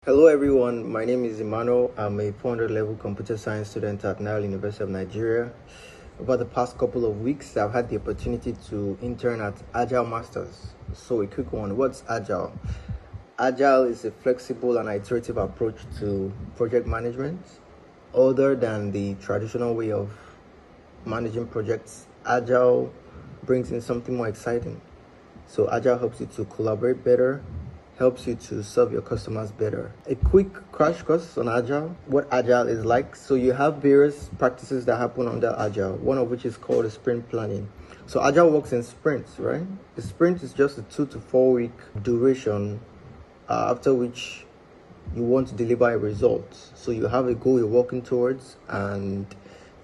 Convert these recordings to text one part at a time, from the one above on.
Hello everyone, my name is Emmanuel. I'm a 400 level computer science student at Nile, University of Nigeria. Over the past couple of weeks, I've had the opportunity to intern at Agile Masters. So a quick one, what's Agile? Agile is a flexible and iterative approach to project management. Other than the traditional way of managing projects, Agile brings in something more exciting. So Agile helps you to collaborate better, helps you to serve your customers better. A quick crash course on Agile, what Agile is like. So you have various practices that happen under Agile, one of which is called sprint planning. So Agile works in sprints, right? The sprint is just a 2 to 4 week duration, after which you want to deliver a result. So you have a goal you're working towards and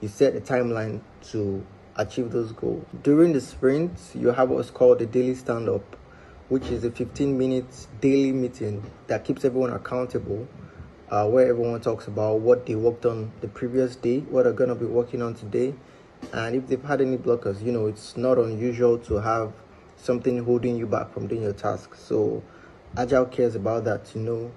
you set a timeline to achieve those goals. During the sprint, you have what's called a daily stand-up, which is a 15-minute daily meeting that keeps everyone accountable, where everyone talks about what they worked on the previous day, what they're going to be working on today, and if they've had any blockers. It's not unusual to have something holding you back from doing your task. So Agile cares about that, to know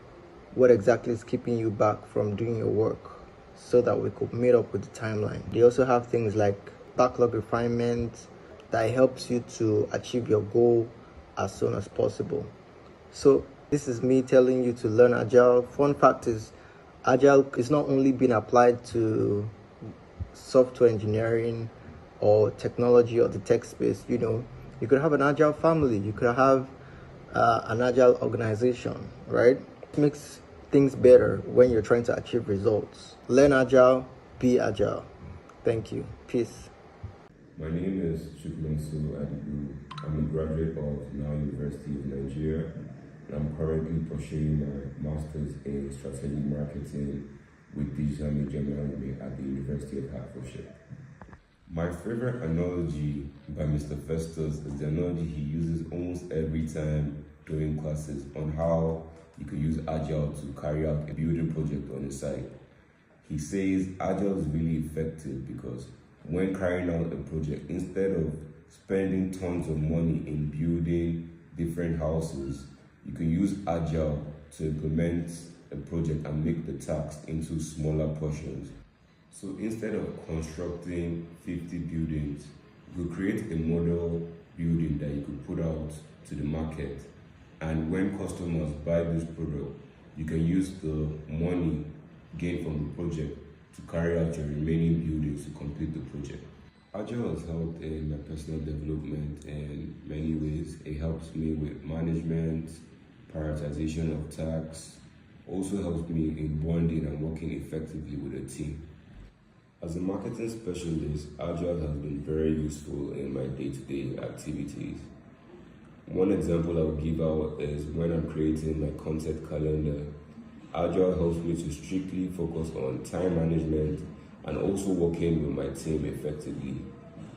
what exactly is keeping you back from doing your work so that we could meet up with the timeline. They also have things like backlog refinement that helps you to achieve your goal as soon as possible. So this is me telling you to learn Agile. Fun fact is, Agile is not only being applied to software engineering or technology or the tech space. You could have an Agile family, you could have an Agile organization, right? It makes things better when you're trying to achieve results. Learn Agile, be Agile. Thank you. Peace. My name is Chukwuemeka Adibu. I'm a graduate of Nile University of Nigeria, and I'm currently pursuing my master's in strategic marketing with digital media management at the University of Hertfordshire. My favorite analogy by Mr. Festus is the analogy he uses almost every time during classes on how you could use Agile to carry out a building project on a site. He says Agile is really effective because when carrying out a project, instead of spending tons of money in building different houses, you can use Agile to implement a project and make the task into smaller portions. So instead of constructing 50 buildings, you could create a model building that you could put out to the market. And when customers buy this product, you can use the money gained from the project to carry out your remaining buildings to complete the project. Agile has helped in my personal development in many ways. It helps me with management, prioritization of tasks, also helps me in bonding and working effectively with a team. As a marketing specialist, Agile has been very useful in my day-to-day activities. One example I will give out is when I'm creating my content calendar. Agile helps me to strictly focus on time management and also working with my team effectively.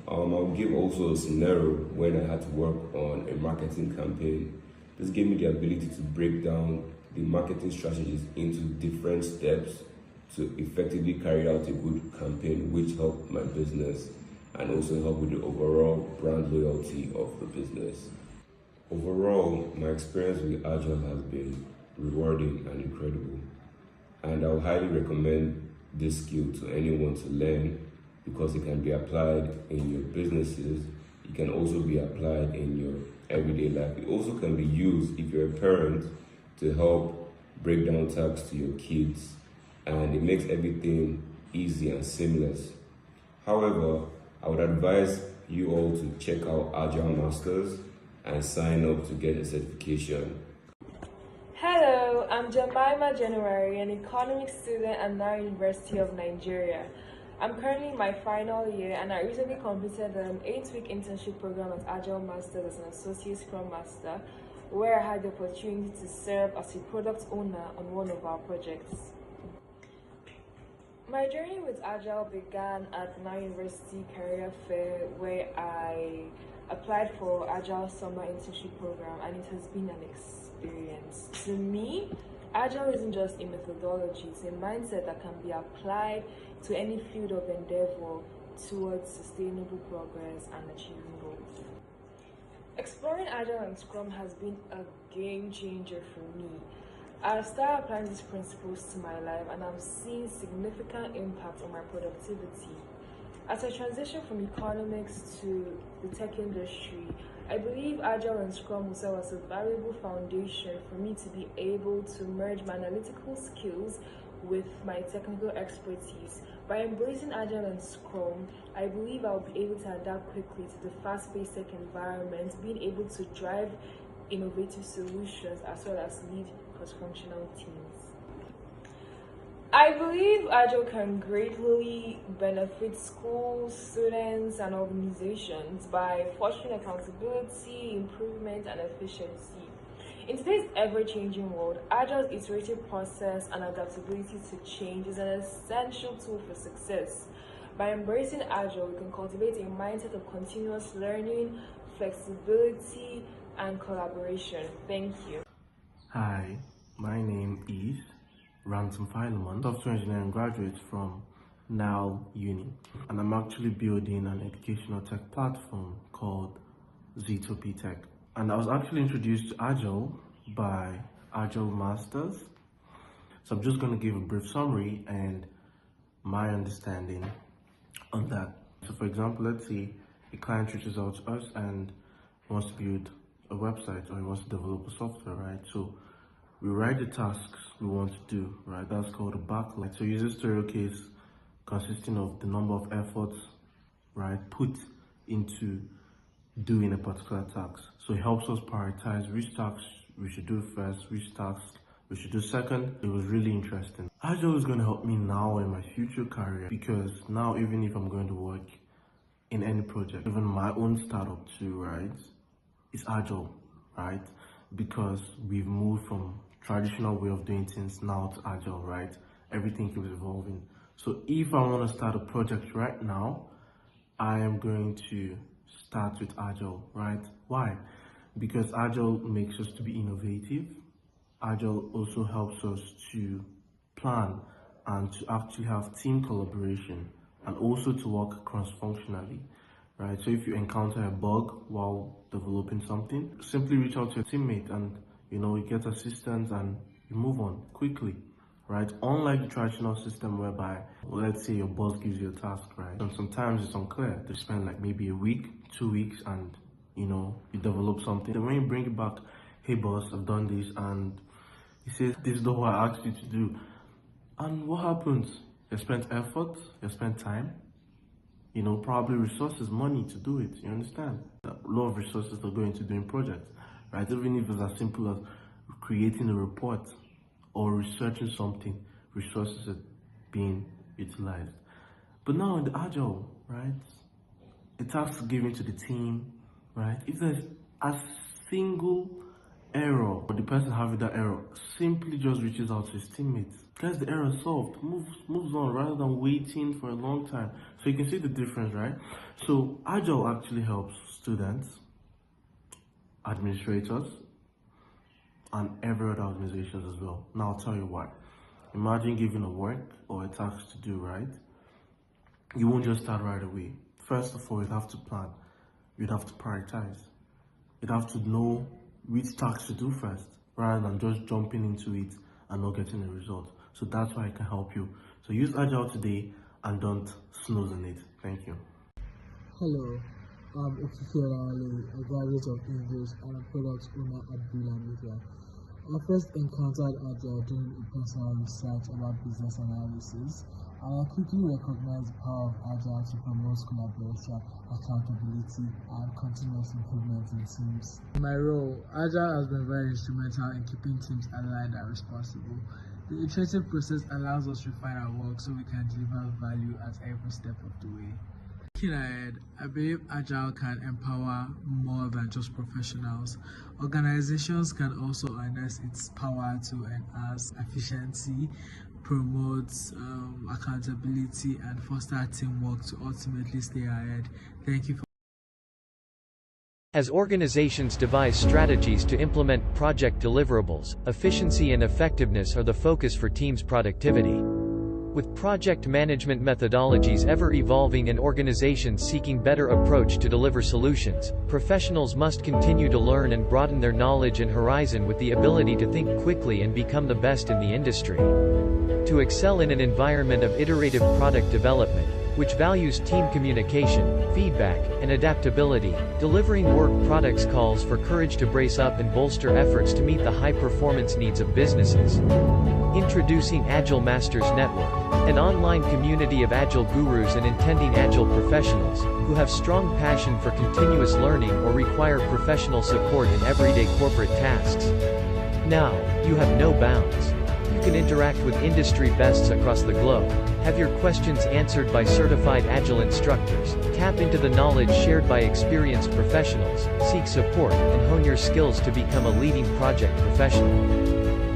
I'll give also a scenario when I had to work on a marketing campaign. This gave me the ability to break down the marketing strategies into different steps to effectively carry out a good campaign, which helped my business and also helped with the overall brand loyalty of the business. Overall, my experience with Agile has been rewarding and incredible, and I would highly recommend this skill to anyone to learn because it can be applied in your businesses. It can also be applied in your everyday life. It also can be used if you're a parent to help break down tasks to your kids, and it makes everything easy and seamless. However, I would advise you all to check out Agile Masters and sign up to get a certification. Hello, I'm Jemima January, an economics student at Nile University of Nigeria. I'm currently in my final year and I recently completed an 8-week internship program at Agile Masters as an associate Scrum Master, where I had the opportunity to serve as a product owner on one of our projects. My journey with Agile began at Nile University Career Fair, where I applied for Agile Summer Internship Program, and it has been an experience. To me, Agile isn't just a methodology, it's a mindset that can be applied to any field of endeavor towards sustainable progress and achieving goals. Exploring Agile and Scrum has been a game changer for me. I started applying these principles to my life and I'm seeing significant impact on my productivity. As I transition from economics to the tech industry, I believe Agile and Scrum will serve as a valuable foundation for me to be able to merge my analytical skills with my technical expertise. By embracing Agile and Scrum, I believe I'll be able to adapt quickly to the fast-paced tech environment, being able to drive innovative solutions as well as lead cross-functional teams. I believe Agile can greatly benefit schools, students, and organizations by fostering accountability, improvement, and efficiency. In today's ever-changing world, Agile's iterative process and adaptability to change is an essential tool for success. By embracing Agile, we can cultivate a mindset of continuous learning, flexibility, and collaboration. Thank you. Hi, my name is Ransom Fileman, software engineering graduate from Nile Uni, and I'm actually building an educational tech platform called Z2P Tech. And I was actually introduced to Agile by Agile Masters. So I'm just going to give a brief summary and my understanding on that. So for example, let's say a client reaches out to us and wants to build a website or he wants to develop a software, right? So we write the tasks we want to do, right? That's called a backlog. So user story case consisting of the number of efforts, right, put into doing a particular task. So it helps us prioritize which tasks we should do first, which tasks we should do second. It was really interesting. Agile is going to help me now in my future career, because now even if I'm going to work in any project, even my own startup too, right, it's Agile, right? Because we've moved from traditional way of doing things now to Agile, right? Everything keeps evolving. So if I want to start a project right now, I am going to start with Agile, right? Why? Because Agile makes us to be innovative. Agile also helps us to plan and to actually have team collaboration and also to work cross-functionally, right? So if you encounter a bug while developing something, simply reach out to your teammate and you get assistance and you move on quickly, right? Unlike the traditional system whereby, let's say your boss gives you a task, right? And sometimes it's unclear. They spend like maybe a week, 2 weeks, and you develop something. Then when you bring it back, hey boss, I've done this, and he says, this is not what I asked you to do. And what happens? You spent effort, you spent time, probably resources, money to do it, you understand? A lot of resources that go into doing projects, right? Even if it's as simple as creating a report or researching something, resources are being utilized. But now in the Agile, right, a task is given to the team, right? If there's a single error, or the person having that error simply just reaches out to his teammates, gets the error solved, moves on rather than waiting for a long time. So you can see the difference, right? So Agile actually helps students, administrators, and every other organizations as well. Now I'll tell you why. Imagine giving a work or a task to do, right? You won't just start right away. First of all, you'd have to plan. You'd have to prioritize. You'd have to know which task to do first, rather than just jumping into it and not getting a result. So that's why I can help you. So use Agile today and don't snooze on it. Thank you. Hello, I'm Okifera Ali, a graduate of English and a product owner at Brilliant Media. I first encountered Agile during a personal research about business analysis, and I quickly recognized the power of Agile to promote collaboration, accountability, and continuous improvement in teams. In my role, Agile has been very instrumental in keeping teams aligned and responsible. The iterative process allows us to refine our work so we can deliver value at every step of the way. Looking ahead, I believe Agile can empower more than just professionals. Organizations can also harness its power to enhance efficiency, promote accountability, and foster teamwork to ultimately stay ahead. Thank you. As organizations devise strategies to implement project deliverables, efficiency and effectiveness are the focus for teams' productivity. With project management methodologies ever evolving and organizations seeking better approach to deliver solutions, professionals must continue to learn and broaden their knowledge and horizon with the ability to think quickly and become the best in the industry. To excel in an environment of iterative product development, which values team communication, feedback, and adaptability, delivering work products calls for courage to brace up and bolster efforts to meet the high-performance needs of businesses. Introducing Agile Masters Network, an online community of Agile gurus and intending Agile professionals, who have strong passion for continuous learning or require professional support in everyday corporate tasks. Now, you have no bounds. You can interact with industry bests across the globe, have your questions answered by certified Agile instructors, tap into the knowledge shared by experienced professionals, seek support, and hone your skills to become a leading project professional.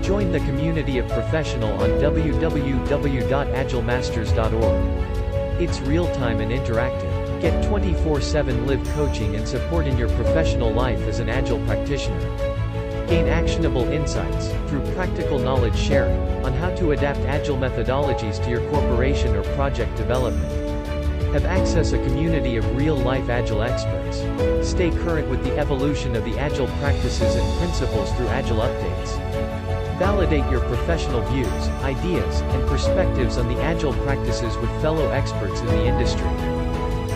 Join the community of professionals on www.agilemasters.org. It's real-time and interactive. Get 24/7 live coaching and support in your professional life as an Agile practitioner. Gain actionable insights, through practical knowledge sharing, on how to adapt Agile methodologies to your corporation or project development. Have access a community of real-life Agile experts. Stay current with the evolution of the Agile practices and principles through Agile updates. Validate your professional views, ideas, and perspectives on the Agile practices with fellow experts in the industry.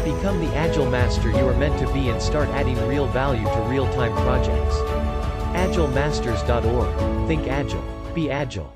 Become the Agile master you are meant to be and start adding real value to real-time projects. AgileMasters.org. Think Agile. Be Agile.